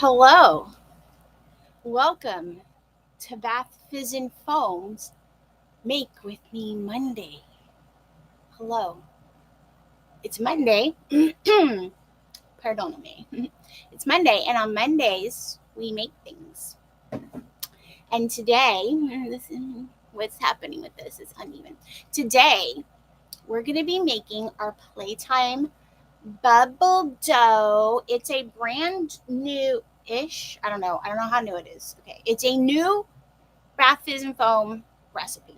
Hello, welcome to Bath Fizz and Foam's Make With Me Monday. Hello, it's Monday. Pardon me. It's Monday, and on Mondays we make things. And today, what's happening with this is uneven. Today, we're going to be making our Playtime Bubble Dough. It's a brand new-ish. I don't know how new it is. Okay, it's a new Bath Fizz and Foam recipe.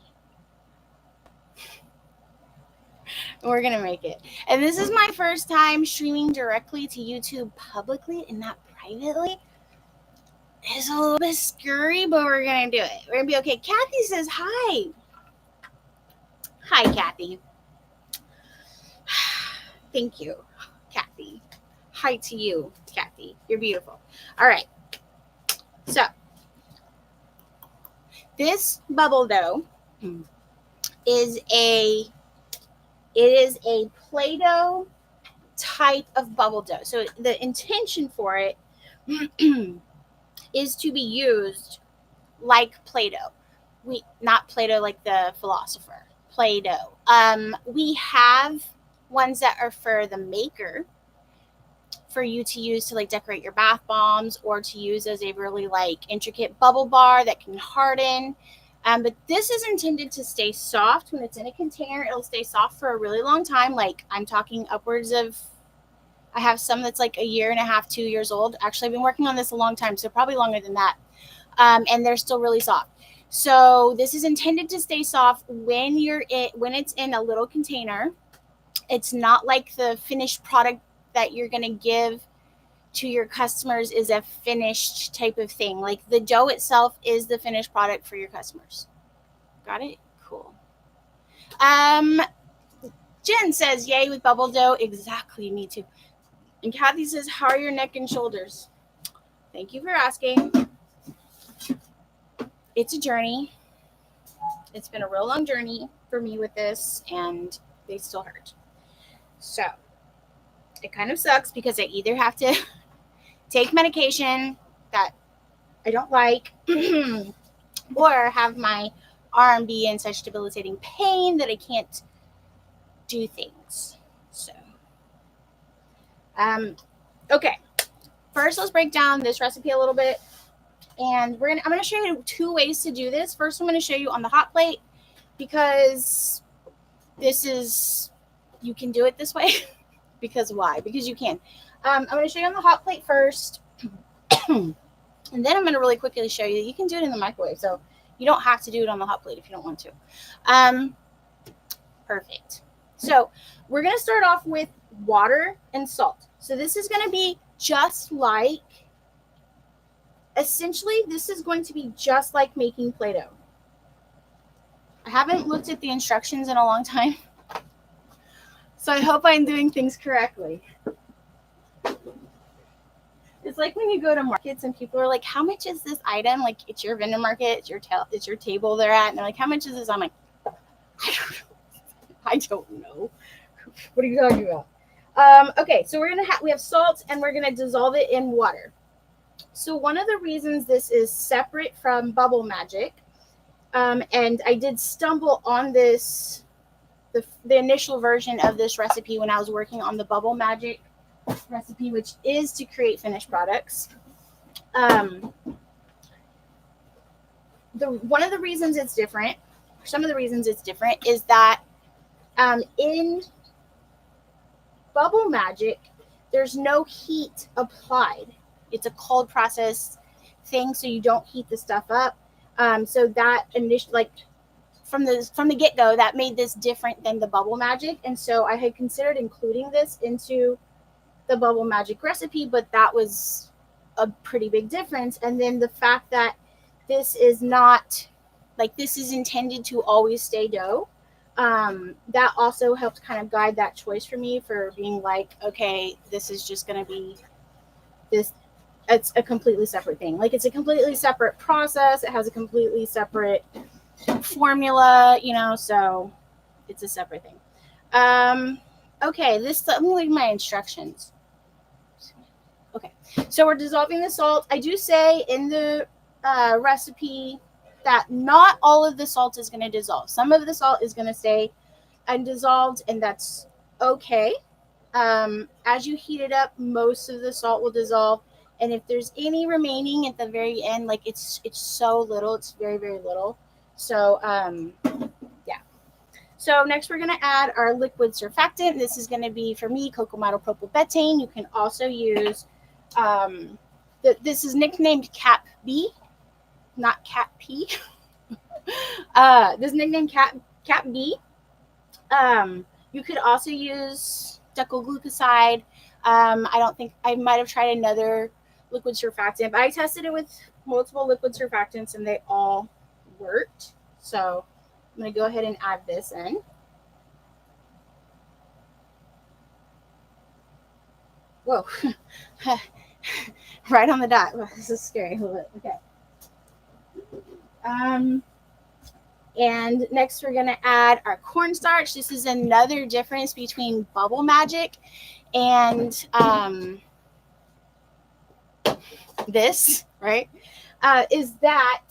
We're gonna make it. And this is my first time streaming directly to YouTube publicly and not privately. It's a little bit scary, but we're gonna do it. We're gonna be okay. Kathy says hi. Hi, Kathy. Thank you, Kathy. Hi to you, Kathy. You're beautiful. All right. So this bubble dough is a Play-Doh type of bubble dough. So the intention for it is to be used like Play-Doh. Not Play-Doh like the philosopher. Play-Doh. We have ones that are for the maker, for you to use to like decorate your bath bombs or to use as a really like intricate bubble bar that can harden. But this is intended to stay soft when it's in a container. It'll stay soft for a really long time. Like I'm talking upwards of, I have some that's like a year and a half, 2 years old. Actually, I've been working on this a long time, so probably longer than that. And they're still really soft. So this is intended to stay soft when it's in a little container. It's not like the finished product that you're going to give to your customers is a finished type of thing. Like the dough itself is the finished product for your customers. Got it? Cool. Jen says, yay with bubble dough. Exactly, me too. And Kathy says, how are your neck and shoulders? Thank you for asking. It's a journey. It's been a real long journey for me with this, and they still hurt. So it kind of sucks because I either have to take medication that I don't like or have my arm be in such debilitating pain that I can't do things. So, okay. First, let's break down this recipe a little bit. And I'm going to show you 2 ways to do this. First, I'm going to show you on the hot plate because you can do it this way. Because why? Because you can. I'm going to show you on the hot plate first. And then I'm going to really quickly show you that you can do it in the microwave. So you don't have to do it on the hot plate if you don't want to. Perfect. So we're going to start off with water and salt. So this is going to be just like, essentially, this is going to be just like making Play-Doh. I haven't looked at the instructions in a long time, so I hope I'm doing things correctly. It's like when you go to markets and people are like, how much is this item? Like, it's your vendor market, it's your table they're at, and they're like, how much is this? I'm like, I don't know. What are you talking about? Okay, so we have salt, and we're gonna dissolve it in water. So one of the reasons this is separate from Bubble Magic, and I did stumble on this, the initial version of this recipe when I was working on the Bubble Magic recipe, which is to create finished products. One of the reasons it's different, some of the reasons it's different, is that in Bubble Magic, there's no heat applied. It's a cold process thing, so you don't heat the stuff up. So that initially, like from the get-go, that made this different than the Bubble Magic, and so I had considered including this into the Bubble Magic recipe, but that was a pretty big difference. And then the fact that this is not, like, this is intended to always stay dough, that also helped kind of guide that choice for me, for being like, okay, this is just going to be this, it's a completely separate thing. Like, it's a completely separate process. It has a completely separate formula, so it's a separate thing. Okay, let me look at my instructions. Okay, so we're dissolving the salt. I do say in the recipe that not all of the salt is going to dissolve. Some of the salt is going to stay undissolved, and that's okay. As you heat it up, most of the salt will dissolve, and if there's any remaining at the very end, like it's so little, it's very, very little. So yeah. So next we're going to add our liquid surfactant. This is going to be, for me, cocoa propylbetaine. You can also use this is nicknamed Cap B, not Cap P. This is nicknamed Cap B. You could also use decoglucoside. I don't think, I might have tried another liquid surfactant, but I tested it with multiple liquid surfactants and they all worked. So I'm going to go ahead and add this in. Whoa. Right on the dot. Oh, this is scary. A little bit. Okay. And next we're going to add our cornstarch. This is another difference between Bubble Magic and this, right? Is that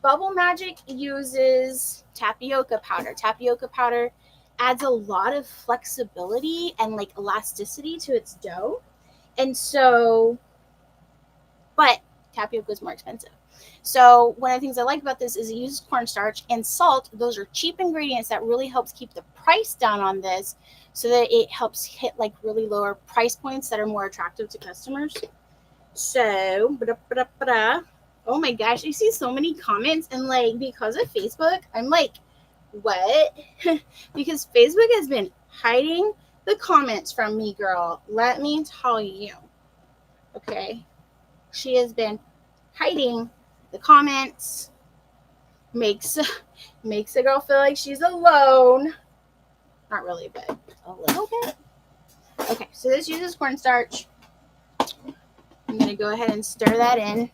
Bubble Magic uses tapioca powder. Tapioca powder adds a lot of flexibility and like elasticity to its dough. And so, but tapioca is more expensive. So one of the things I like about this is it uses cornstarch and salt. Those are cheap ingredients that really helps keep the price down on this, so that it helps hit like really lower price points that are more attractive to customers. So, oh my gosh, I see so many comments, and like because of Facebook, I'm like, what? Because Facebook has been hiding the comments from me, girl. Let me tell you. Okay. She has been hiding the comments. Makes a girl feel like she's alone. Not really, but a little bit. Okay, so this uses cornstarch. I'm going to go ahead and stir that in.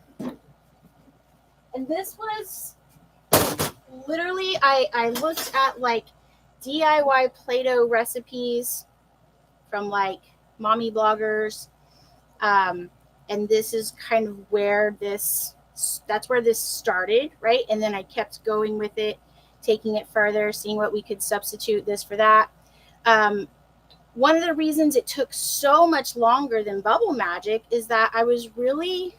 And this was literally, I looked at like DIY Play-Doh recipes from like mommy bloggers. And this is kind of where that's where this started, right? And then I kept going with it, taking it further, seeing what we could substitute this for that. One of the reasons it took so much longer than Bubble Magic is that I was really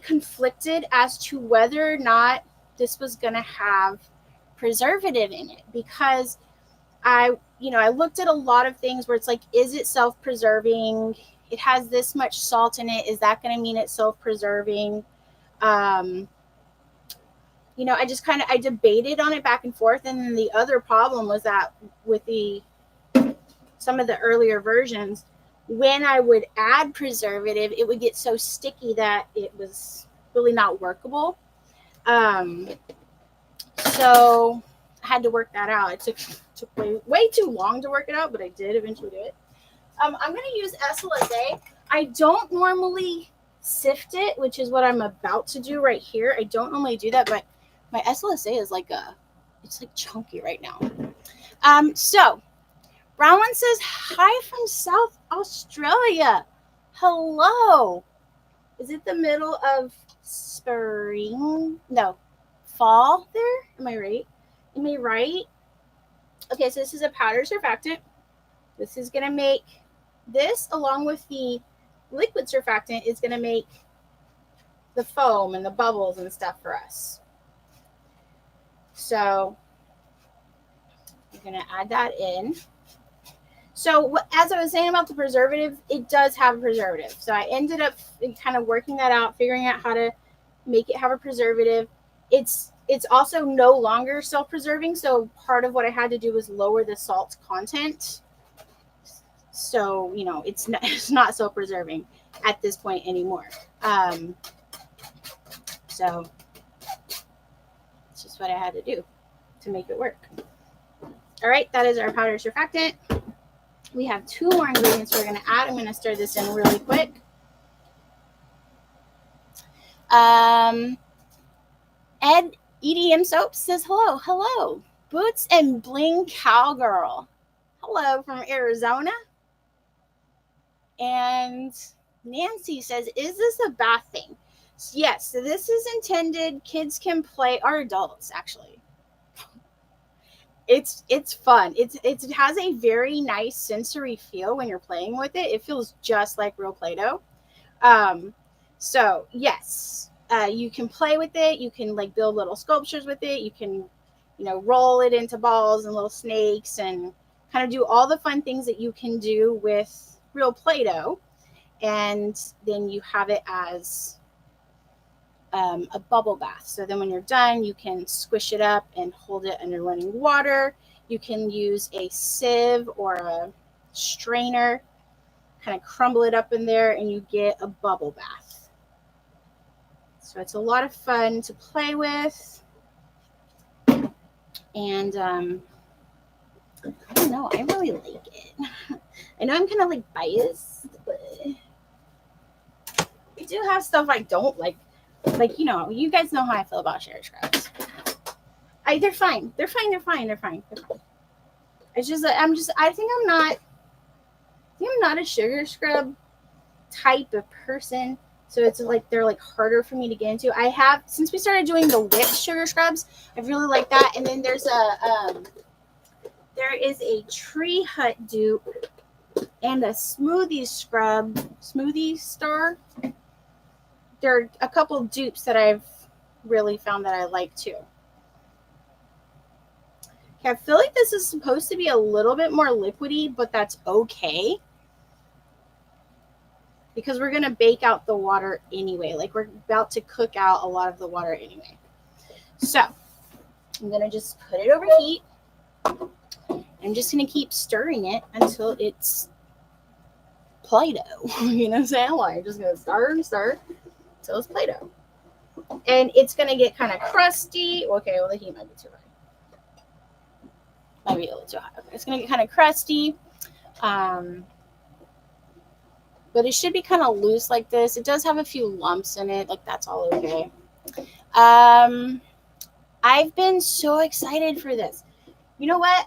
conflicted as to whether or not this was going to have preservative in it, because I looked at a lot of things where it's like, is it self-preserving? It has this much salt in it. Is that going to mean it's self-preserving? I debated on it back and forth. And then the other problem was that with some of the earlier versions, when I would add preservative, it would get so sticky that it was really not workable. So I had to work that out. It took way too long to work it out, but I did eventually do it. I'm going to use SLSA. I don't normally sift it, which is what I'm about to do right here. I don't normally do that, but my SLSA is it's like chunky right now. So Brown One says, hi from South Australia. Hello. Is it the middle of spring? No, fall there? Am I right? Okay, so this is a powder surfactant. This is going to make this, along with the liquid surfactant, is going to make the foam and the bubbles and stuff for us. So we're going to add that in. So as I was saying about the preservative, it does have a preservative. So I ended up kind of working that out, figuring out how to make it have a preservative. It's also no longer self-preserving. So part of what I had to do was lower the salt content. So, it's not self-preserving at this point anymore. So it's just what I had to do to make it work. All right, that is our powder surfactant. We have 2 more ingredients we're going to add. I'm going to stir this in really quick. Ed EDM Soap says hello. Boots and Bling Cowgirl. Hello from Arizona. And Nancy says, is this a bath thing? Yes, so this is intended, kids can play, or adults actually. It's fun. It has a very nice sensory feel when you're playing with it. It feels just like real Play-Doh. So yes, you can play with it. You can like build little sculptures with it. You can, roll it into balls and little snakes and kind of do all the fun things that you can do with real Play-Doh. And then you have it as a bubble bath. So then when you're done, you can squish it up and hold it under running water. You can use a sieve or a strainer, kind of crumble it up in there, and you get a bubble bath. So it's a lot of fun to play with. And I don't know, I really like it. I know I'm kind of like biased, but we do have stuff I don't like. Like, you guys know how I feel about Shhhh scrubs. They're fine. They're fine. It's just, I think I'm not a sugar scrub type of person. So it's like, they're like harder for me to get into. I have, since we started doing the whipped sugar scrubs, I really like that. And then there is a Tree Hut dupe and a smoothie star. There are a couple dupes that I've really found that I like too. Okay, I feel like this is supposed to be a little bit more liquidy, but that's okay. Because we're going to bake out the water anyway. Like we're about to cook out a lot of the water anyway. So I'm going to just put it over heat. I'm just going to keep stirring it until it's Play-Doh. You know what I'm saying? Like, I'm just going to stir until it's Play-Doh. And it's going to get kind of crusty. Okay, well, the heat might be too high. Might be a little too high. Okay, it's going to get kind of crusty. But it should be kind of loose like this. It does have a few lumps in it. Like, that's all okay. I've been so excited for this. You know what?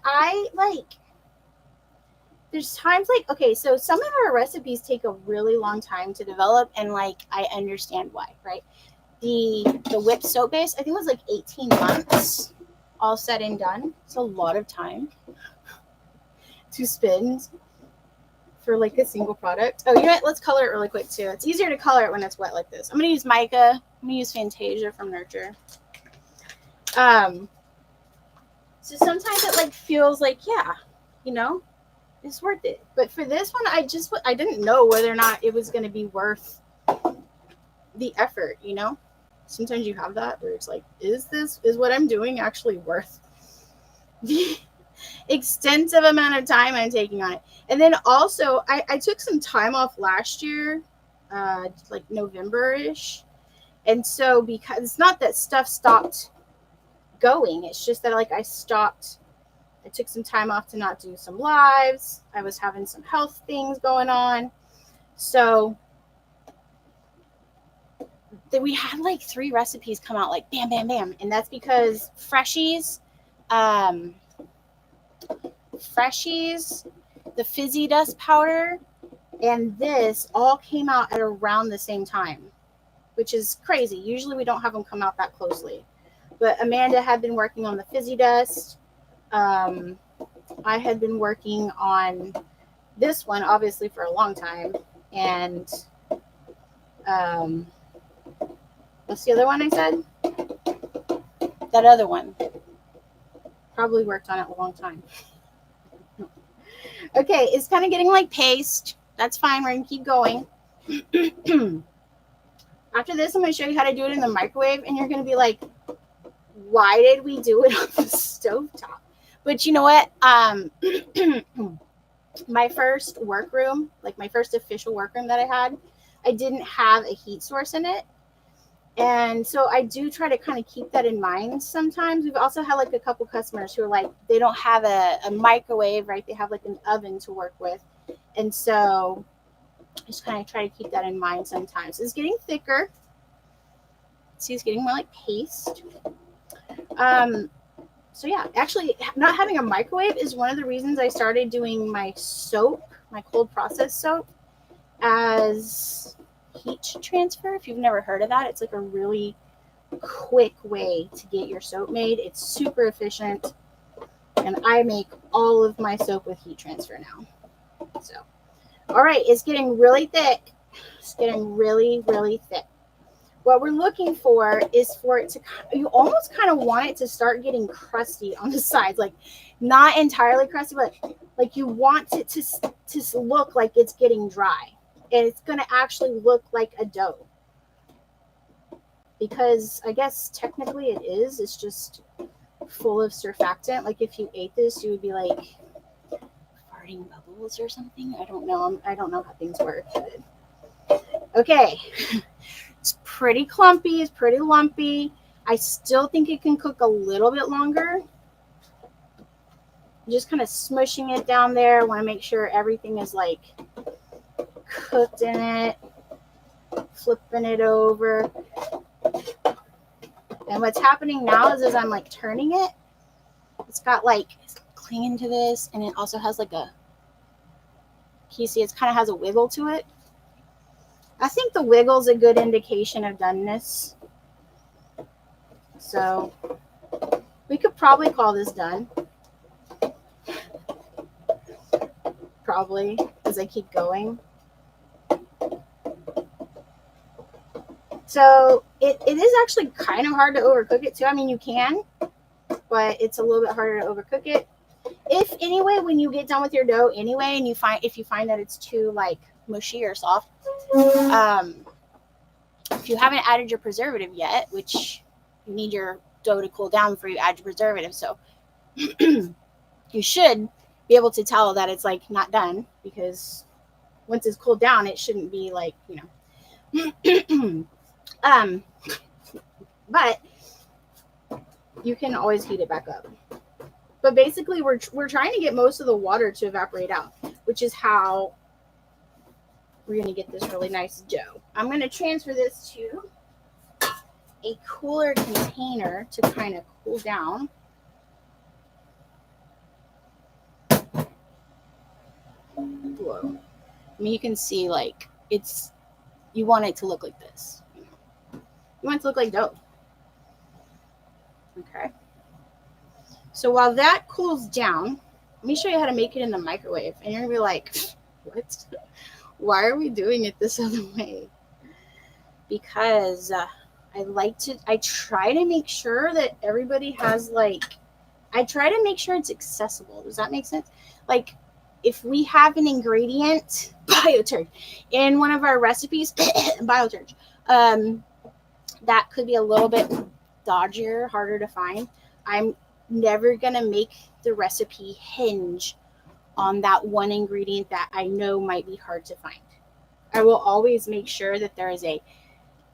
There's times like, okay, so some of our recipes take a really long time to develop, and like, I understand why, right? The whipped soap base, I think it was like 18 months, all said and done. It's a lot of time to spend for like a single product. Oh, you know what? Let's color it really quick too. It's easier to color it when it's wet like this. I'm gonna use MICA. I'm gonna use Fantasia from Nurture. So sometimes it like feels like, yeah, it's worth it. But for this one, I didn't know whether or not it was gonna be worth the effort. Sometimes you have that where it's like, is what I'm doing actually worth the extensive amount of time I'm taking on it? And then also, I took some time off last year, like November-ish. And so, because it's not that stuff stopped going, it's just that like I took some time off to not do some lives. I was having some health things going on. So we had like 3 recipes come out like bam, bam, bam. And that's because Freshies, the fizzy dust powder, and this all came out at around the same time, which is crazy. Usually we don't have them come out that closely. But Amanda had been working on the fizzy dust. I had been working on this one, obviously, for a long time. And what's the other one I said? That other one. Probably worked on it a long time. Okay, it's kind of getting like paste. That's fine. We're going to keep going. After this, I'm going to show you how to do it in the microwave. And you're going to be like, why did we do it on the stovetop? But you know what? My first workroom, like my first official workroom that I had, I didn't have a heat source in it. And so I do try to kind of keep that in mind sometimes. We've also had like a couple customers who are like, they don't have a microwave, right? They have like an oven to work with. And so I just kind of try to keep that in mind sometimes. It's getting thicker. See, it's getting more like paste. So yeah, actually not having a microwave is one of the reasons I started doing my soap, my cold process soap, as heat transfer. If you've never heard of that, it's like a really quick way to get your soap made. It's super efficient, and I make all of my soap with heat transfer now. So, all right, it's getting really thick. It's getting really, really thick. What we're looking for is for it to, you almost kind of want it to start getting crusty on the sides, like not entirely crusty, but like you want it to look like it's getting dry, and it's going to actually look like a dough, because I guess technically it is. It's just full of surfactant. Like if you ate this, you would be like farting bubbles or something. I don't know. I don't know how things work. Okay. It's pretty clumpy. It's pretty lumpy. I still think it can cook a little bit longer. Just kind of smushing it down there. I want to make sure everything is like cooked in it. Flipping it over. And what's happening now is as I'm like turning it, it's got like, it's clinging to this, and it also has like a, can you see it kind of has a wiggle to it? I think the wiggle's a good indication of doneness. So we could probably call this done. Probably, as I keep going. So it is actually kind of hard to overcook it too. I mean, you can, but it's a little bit harder to overcook it. If anyway, when you get done with your dough anyway, and if you find that it's too like mushy or soft, if you haven't added your preservative yet, which you need your dough to cool down before you add your preservative, so you should be able to tell that it's like not done, because once it's cooled down, it shouldn't be like, you know. But you can always heat it back up. But basically, we're trying to get most of the water to evaporate out, which is how we're going to get this really nice dough. I'm going to transfer this to a cooler container to kind of cool down. Whoa. I mean, you can see like you want it to look like this. You want it to look like dough. Okay. So while that cools down, let me show you how to make it in the microwave. And you're going to be like, what? Why are we doing it this other way? Because I try to make sure that everybody has I try to make sure it's accessible. Does that make sense? Like if we have an ingredient, bioturge, in one of our recipes, bioturge, that could be a little bit dodgier, harder to find. I'm never going to make the recipe hinge on that one ingredient that I know might be hard to find. I will always make sure that there is a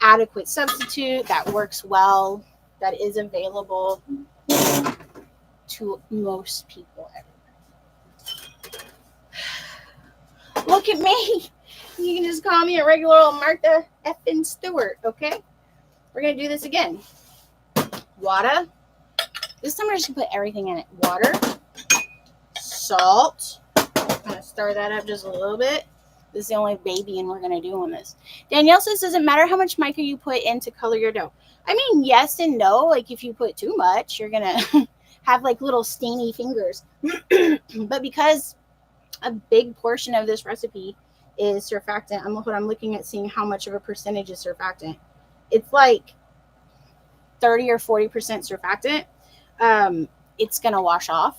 adequate substitute that works well, that is available to most people everywhere. Look at me. You can just call me a regular old Martha effing Stewart, okay? We're going to do this again. Water. This time we're just going to put everything in it. Water. Salt. I'm going to stir that up just a little bit. This is the only babying we're going to do on this. Danielle says, does it matter how much mica you put in to color your dough? I mean, yes and no. Like, if you put too much, you're going to have, like, little stainy fingers. But because a big portion of this recipe is surfactant, I'm looking at seeing how much of a percentage is surfactant. It's, like, 30 or 40% surfactant. It's going to wash off.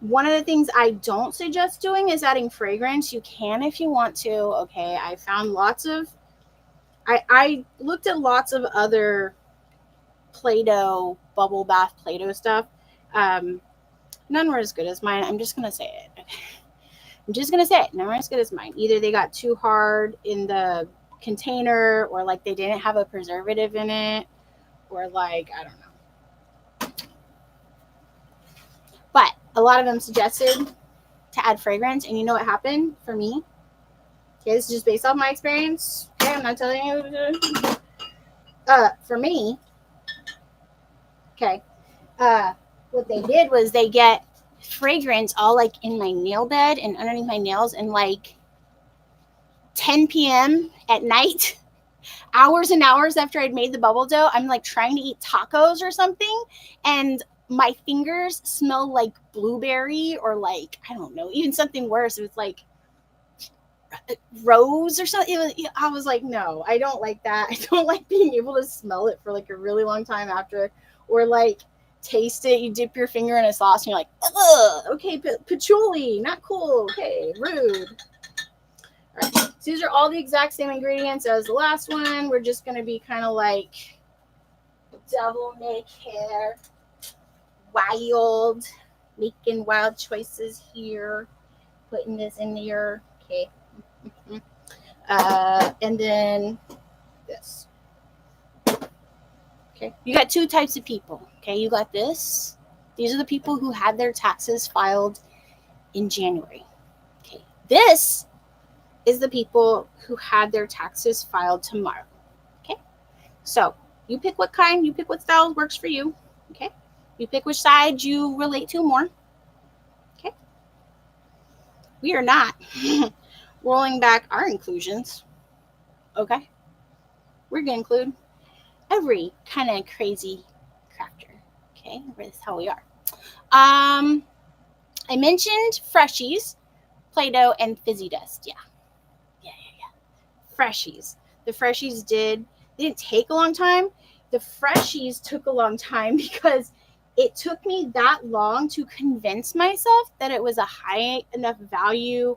One of the things I don't suggest doing is adding fragrance. You can if you want to. Okay, I found I looked at lots of other Play-Doh, bubble bath Play-Doh stuff. None were as good as mine. I'm just going to say it. Okay. I'm just going to say it. None were as good as mine. Either they got too hard in the container, or like they didn't have a preservative in it, or like, I don't know. But a lot of them suggested to add fragrance, and you know what happened for me? Okay, this is just based off my experience. Okay, I'm not telling you. For me, okay, what they did was they get fragrance all like in my nail bed and underneath my nails, and like 10 p.m. at night, hours and hours after I'd made the bubble dough, I'm like trying to eat tacos or something, and my fingers smell like blueberry, or like, I don't know, even something worse. It was like rose or something. I was like, no, I don't like that. I don't like being able to smell it for like a really long time after, or like taste it. You dip your finger in a sauce and you're like, ugh, okay, patchouli, not cool. Okay, rude. All right, so these are all the exact same ingredients as the last one. We're just going to be kind of like devil may care, wild, making wild choices here, putting this in here. Okay. And then this. Okay, you got two types of people. Okay, you got this. These are the people who had their taxes filed in January. Okay, this is the people who had their taxes filed tomorrow. Okay, so you pick what kind, you pick what style works for you. Okay, you pick which side you relate to more. Okay, we are not rolling back our inclusions. Okay, we're gonna include every kind of crazy crafter. Okay, that's how we are. I mentioned Freshies, Play-Doh, and Fizzy Dust. Yeah. Freshies. The Freshies didn't take a long time. The Freshies took a long time because it took me that long to convince myself that it was a high enough value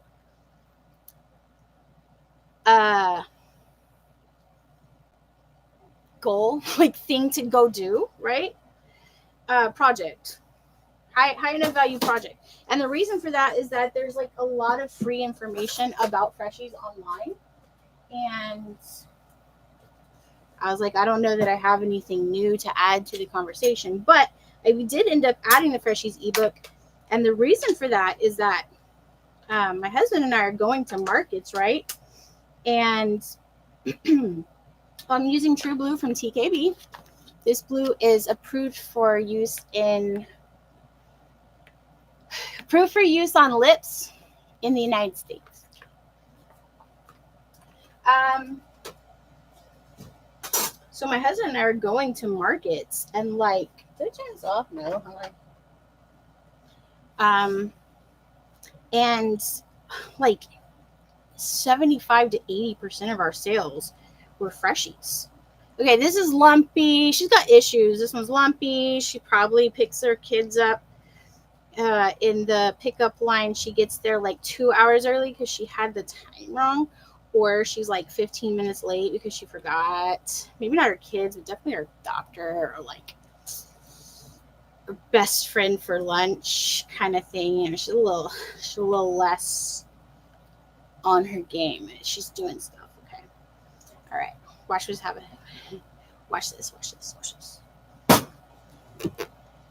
goal, like thing to go do, right? Project. High enough value project. And the reason for that is that there's like a lot of free information about Freshies online. And I was like, I don't know that I have anything new to add to the conversation, but we did end up adding the Freshies ebook. And the reason for that is that my husband and I are going to markets, right? And I'm using True Blue from TKB. This blue is approved for use on lips in the United States. So my husband and I are going to markets, and like, did it turn off? No. And like 75 to 80% of our sales were Freshies. Okay, this is Lumpy. She's got issues. This one's Lumpy. She probably picks her kids up in the pickup line. She gets there like 2 hours early because she had the time wrong, or she's like 15 minutes late because she forgot. Maybe not her kids, but definitely her doctor, or like her best friend for lunch kind of thing. You know, she's a little less on her game. She's doing stuff. Okay. All right. Watch what's happening. Watch this.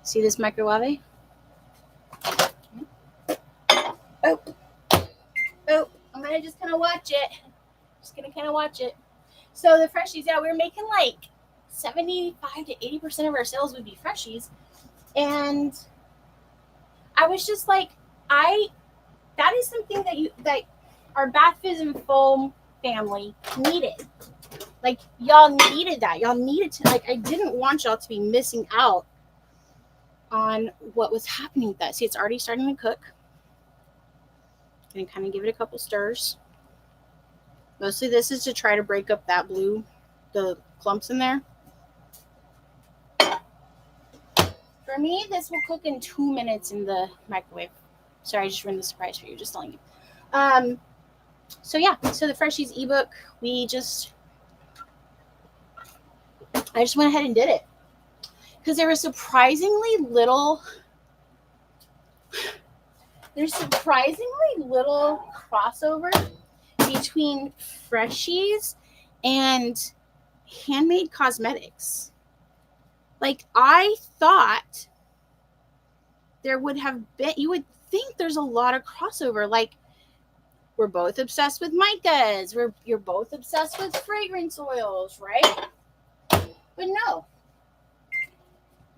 See this microwave? Oh, I'm gonna just kind of watch it. So the Freshies, yeah, we're making like 75 to 80% of our sales would be Freshies, and I was just like, that is something that our Bath Fizz and Foam family needed. Like, y'all needed that. Y'all needed to, like, I didn't want y'all to be missing out on what was happening with that. See, it's already starting to cook. Gonna kind of give it a couple stirs. Mostly this is to try to break up that blue, the clumps in there. For me, this will cook in 2 minutes in the microwave. Sorry, I just ruined the surprise for you, just telling you. So yeah, so the Freshies ebook, I just went ahead and did it. Because there was surprisingly little crossover between Freshies and handmade cosmetics. Like, I thought there would have been, you would think there's a lot of crossover. Like, we're both obsessed with MICAs. You're both obsessed with fragrance oils, right? But no.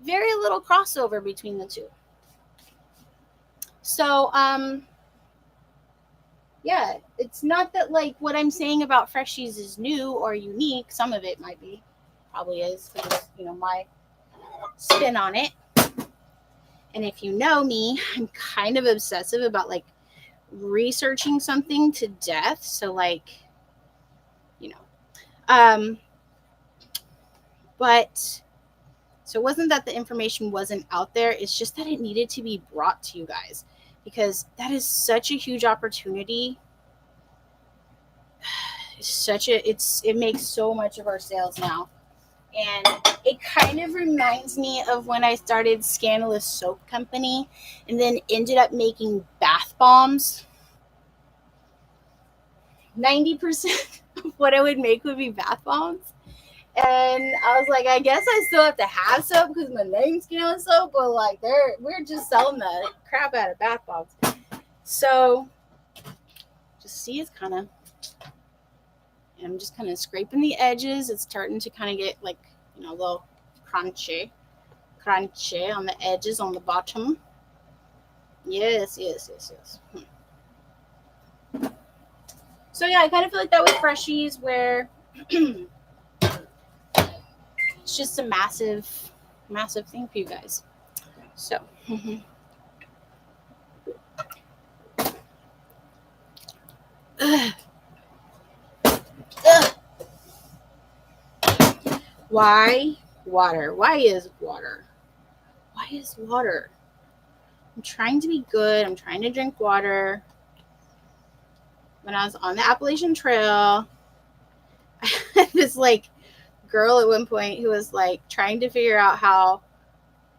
very little crossover between the two. So, yeah, it's not that like what I'm saying about Freshies is new or unique. Some of it might be, probably is, because, you know, my spin on it. And if you know me, I'm kind of obsessive about like researching something to death. So like, you know, but so it wasn't that the information wasn't out there. It's just that it needed to be brought to you guys, because that is such a huge opportunity. It makes so much of our sales now. And it kind of reminds me of when I started Scandalous Soap Company and then ended up making bath bombs. 90% of what I would make would be bath bombs. And I was like, I guess I still have to have soap because my name's Scandalous Soap, but like we're just selling the crap out of bath bombs. So just see, it's kind of, I'm just kind of scraping the edges. It's starting to kind of get like, you know, a little crunchy on the edges, on the bottom. Yes. So yeah, I kind of feel like that with Freshies, where it's just a massive thing for you guys. So Why water? Why is water? I'm trying to be good. I'm trying to drink water. When I was on the Appalachian Trail, I had this like girl at one point who was like trying to figure out how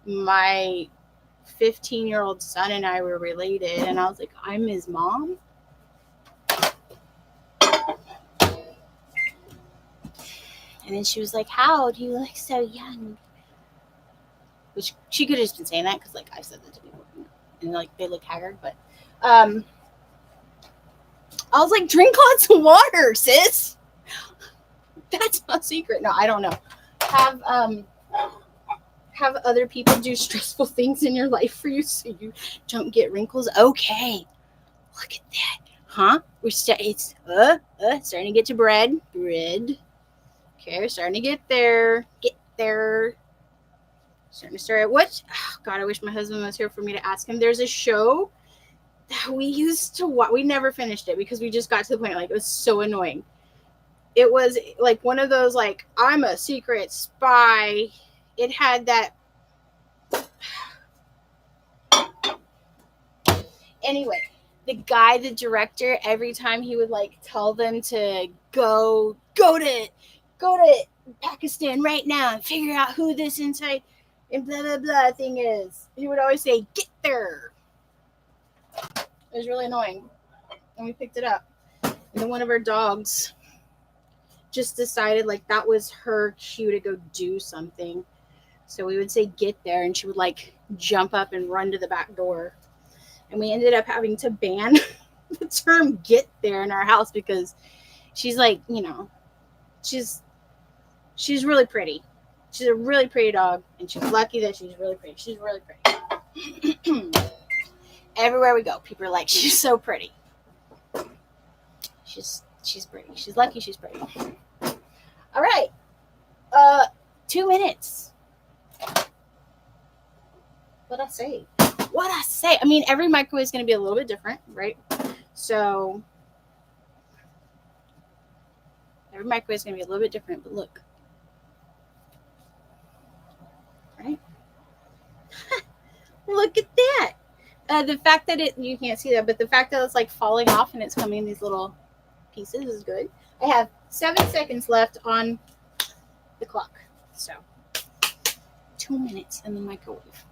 my 15-year-old son and I were related, and I was like, I'm his mom. And then she was like, how do you look so young? Which she could have just been saying that because like I've said that to people, and like they look haggard, but I was like, drink lots of water, sis. That's not a secret. No, I don't know. Have other people do stressful things in your life for you so you don't get wrinkles. Okay, look at that, huh? It's starting to get to bread. Okay, we're starting to get there. Starting to start. What? Oh, God, I wish my husband was here for me to ask him. There's a show that we used to watch. We never finished it because we just got to the point like it was so annoying. It was like one of those like, I'm a secret spy. It had that. Anyway, the director, every time he would like tell them to go to Pakistan right now and figure out who this inside and blah blah blah thing is, he would always say, get there. It was really annoying. And we picked it up. And then one of our dogs just decided like that was her cue to go do something. So we would say, get there, and she would like jump up and run to the back door. And we ended up having to ban the term get there in our house because she's like, you know, she's really pretty. She's a really pretty dog, and she's lucky that she's really pretty. She's really pretty. Everywhere we go, people are like, she's so pretty. She's pretty. She's lucky she's pretty. All right. 2 minutes. What'd I say? I mean, every microwave is going to be a little bit different, right? So every microwave is going to be a little bit different, but look. Right? Look at that. The fact that you can't see that, but the fact that it's like falling off and it's coming in these little pieces is good. I have 7 seconds left on the clock. So 2 minutes in the microwave.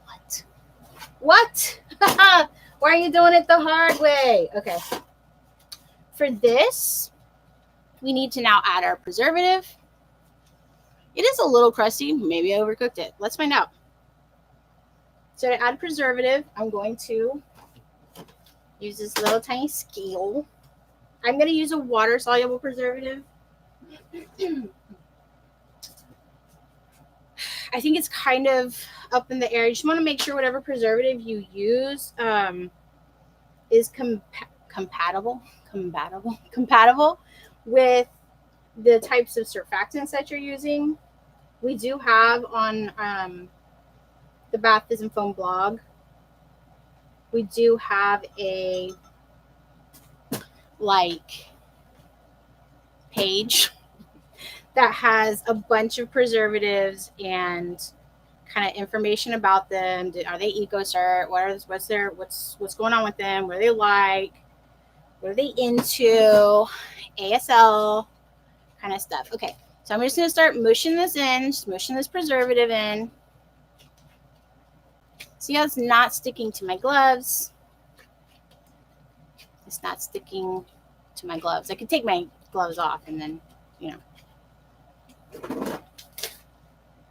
What? Why are you doing it the hard way? Okay. For this, we need to now add our preservative. It is a little crusty. Maybe I overcooked it. Let's find out. So to add preservative, I'm going to use this little tiny scale. I'm going to use a water-soluble preservative. I think it's kind of up in the air. You just want to make sure whatever preservative you use is compatible with the types of surfactants that you're using. We do have on the Bath Fizz & Foam blog, we do have a page that has a bunch of preservatives and kind of information about them. Are they EcoCert? What's going on with them? What are they like? What are they into? ASL kind of stuff. Okay, so I'm just going to start mushing this in, just mushing this preservative in. See how it's not sticking to my gloves? It's not sticking to my gloves. I could take my gloves off and then, you know,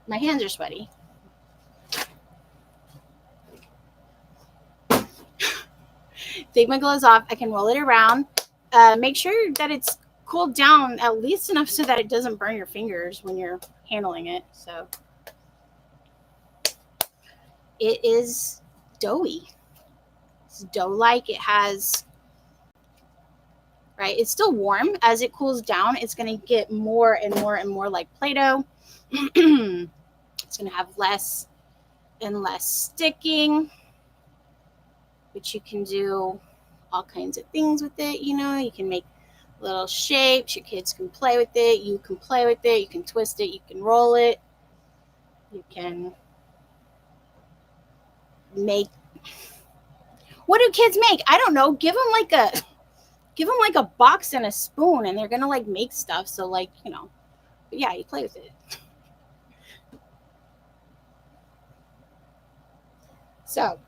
my hands are sweaty. Take my gloves off. I can roll it around. Make sure that it's cooled down at least enough so that it doesn't burn your fingers when you're handling it. So it is doughy. It's dough-like. It has, right? It's still warm. As it cools down, it's going to get more and more and more like Play-Doh. It's going to have less and less sticking, which you can do all kinds of things with it. You know, you can make little shapes. Your kids can play with it. You can play with it. You can twist it. You can roll it. You can make. What do kids make? I don't know. Give them like a box and a spoon, and they're gonna like make stuff. So like, you know, but yeah, you play with it. So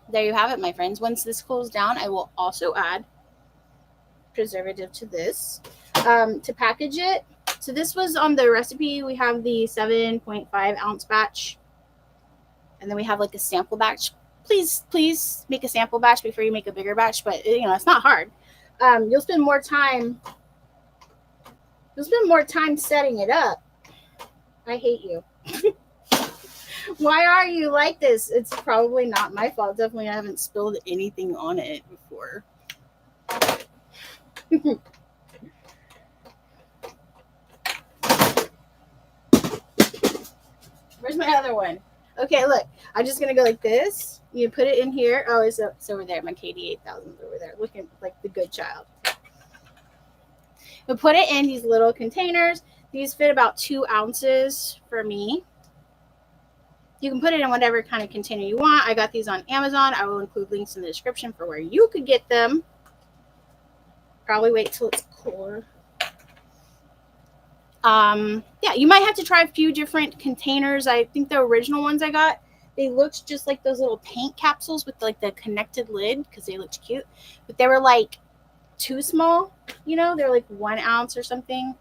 there you have it, my friends. Once this cools down, I will also add preservative to this to package it. So this was on the recipe. We have the 7.5 ounce batch, and then we have like a sample batch. Please make a sample batch before you make a bigger batch, but you know, it's not hard. You'll spend more time setting it up. I hate you. Why are you like this? It's probably not my fault. Definitely I haven't spilled anything on it before. Where's my other one? Okay, look. I'm just going to go like this. You put it in here. Oh, it's over there. My KD 8000 is over there. Looking like the good child. We put it in these little containers. These fit about 2 ounces for me. You can put it in whatever kind of container you want. I got these on Amazon. I will include links in the description for where you could get them. Probably wait till it's cooler. Yeah, you might have to try a few different containers. I think the original ones I got, they looked just like those little paint capsules with like the connected lid because they looked cute. But they were like too small, you know, they're like 1 ounce or something.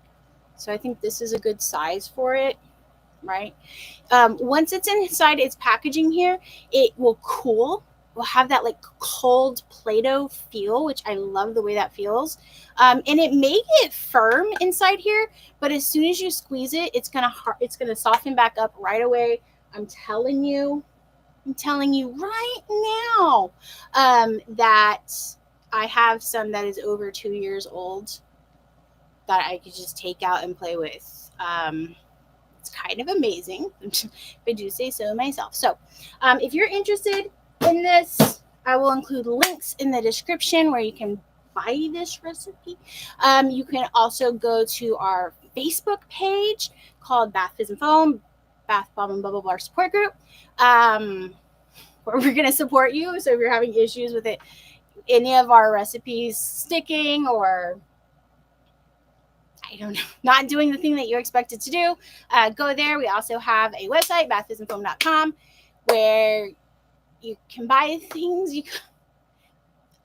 So I think this is a good size for it. Right. Once it's inside its packaging here, it will cool. Will have that like cold Play-Doh feel, which I love the way that feels. And it may get firm inside here, but as soon as you squeeze it, it's gonna soften back up right away. I'm telling you right now that I have some that is over 2 years old that I could just take out and play with. It's kind of amazing, if I do say so myself. So if you're interested in this, I will include links in the description where you can buy this recipe. You can also go to our Facebook page called Bath Fizz & Foam, Bath Bomb and Bubble Bar Support Group, where we're going to support you. So if you're having issues with it, any of our recipes sticking or I don't know, not doing the thing that you expected to do, go there. We also have a website, bathfizzandfoam.com, where you can buy things.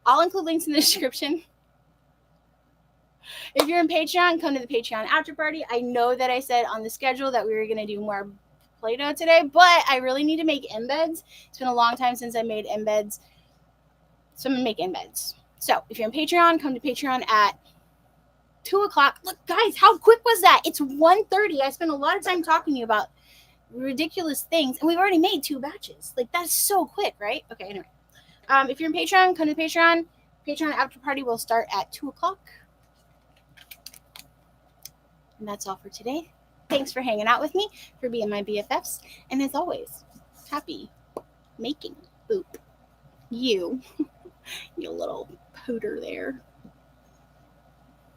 I'll include links in the description. If you're in Patreon, come to the Patreon after party. I know that I said on the schedule that we were going to do more Play-Doh today, but I really need to make embeds. It's been a long time since I made embeds, so I'm going to make embeds. So if you're in Patreon, come to Patreon at 2 o'clock. Look, guys, how quick was that? It's 1:30. I spent a lot of time talking to you about ridiculous things, and we've already made 2 batches. Like, that's so quick, right? Okay, anyway. If you're in Patreon, come to the Patreon. Patreon after party will start at 2 o'clock. And that's all for today. Thanks for hanging out with me, for being my BFFs. And as always, happy making. Boop. You little pooter there.